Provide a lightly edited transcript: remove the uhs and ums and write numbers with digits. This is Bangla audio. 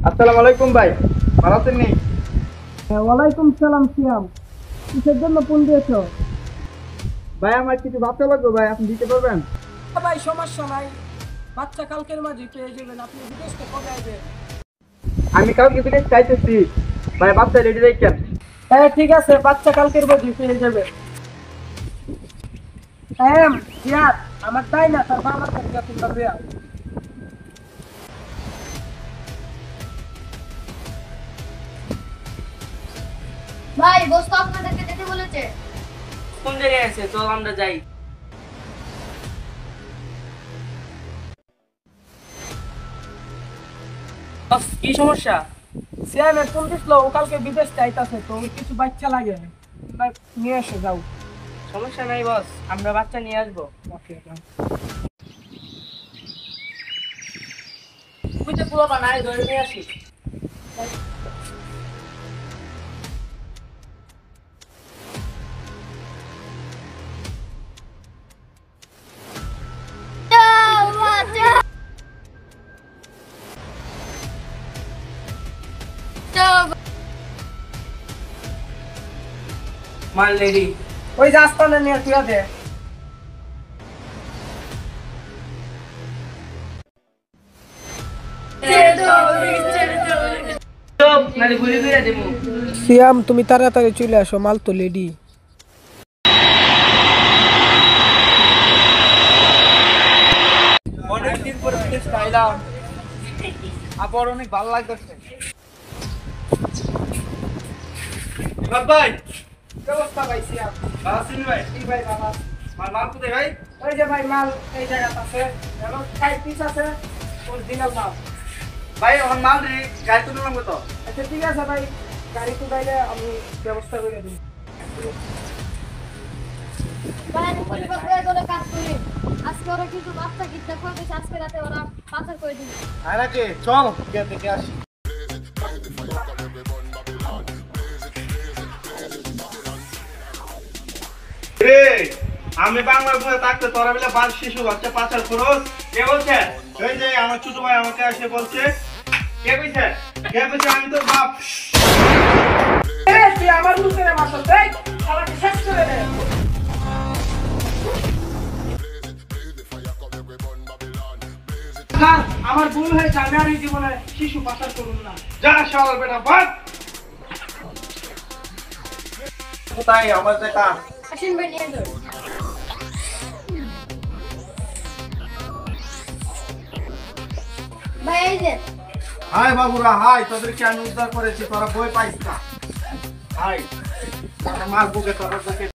আসসালামু আলাইকুম ভাই, ভালো আছেন নি? ওয়ালাইকুম সালাম সিয়াম। কিসের জন্য ফোন দিয়েছো? ভাই আমার কিছু বাচ্চা লাগবে ভাই, আপনি দিতে পারবেন? ভাই সমস্যা নাই, বাচ্চা কালকের মাঝে পেয়ে যাবেন। আপনি বিদেশ থেকে কবে আসবেন? আমি কাউকে বিদেশ চাইতেছি ভাই, বাচ্চা রেডি রাখেন। হ্যাঁ ঠিক আছে, বাচ্চা কালকের মাঝে পেয়ে যাবে। হ্যাঁ জিয়াদ, আমার তাই না, তার বাবার কাছে আপনি পাবে। ভাই বস তো আপনাদেরকে যেতে বলেছে। কোন জায়গায় আছে? চল আমরা যাই। বস, কি সমস্যা? সিয়ামের ফোন দিছিল, ও কালকে বিদেশ চাইতেছে, তো ওর কিছু বাচ্চা লাগে, নিয়ে এসে যাও। সমস্যা নাই বস, আমরা বাচ্চা নিয়ে আসবো। ওকে তুই তো পুরো বানায় ধরে নিয়ে আসিস। মাল রেডি। ওই যে আস্তানে নিয়ে তুই আছে। চুপ, নালে ঘুরে ঘুরে দেবো। সিয়াম তুমি তাড়াতাড়ি চলে আসো, মাল তো রেডি। অনেকদিন পরে বিদেশ চাইলাম, আবার অনেক ভালো লাগতেছে। ভাই কি অবস্থা ভাই সিয়াম? ভালো আছেন ভাই? কি ভাই বাবা? মাল কোথায় ভাই? ওই যে ভাই মাল এই জায়গাতে আছে, এবং 5 পিস আছে, অরিজিনাল মাল। ভাই আমার মাল গাড়ি তুললাম কত? আচ্ছা ঠিক আছে ভাই, গাড়ি তো গাইলে আমি ব্যবস্থা করে দিই। ভাই আমি পরিবার করে কাজ করি। আজকে ওরা কিছু বাচ্চা কিডন্যাপ করে দিয়েছে, আজকে রাতে ওরা পাচার করে দিবে। আয় নাকি, চল গিয়ে দেখে আসি। আমি বাংলার বইয়ে থাকতে তোরা বলে বাল শিশু বাচ্চা পাচার খরচ কে বলছে? ওই যে আমার ছোট ভাই আমাকে এসে বলছে। কে কইছে? কে কইছে? আমি তোর বাপ। তুই আমার মুখে মাথা দেখ, আমাকে শেষ করে দে। স্যার, আমার ভুল হয়েছে, আমি আর এই জীবনে শিশু পাচার করুন না। যা শালার বেটা বাদ। কোথায় আমার দেখা? আসেন ভাই নিয়ে যাও। ভাই এই যে হাই বাবুরা, হাই, তোদেরকে আমি উদ্ধার করেছি, তোরা বই পাইস না। হাই, মার বুকে তোরা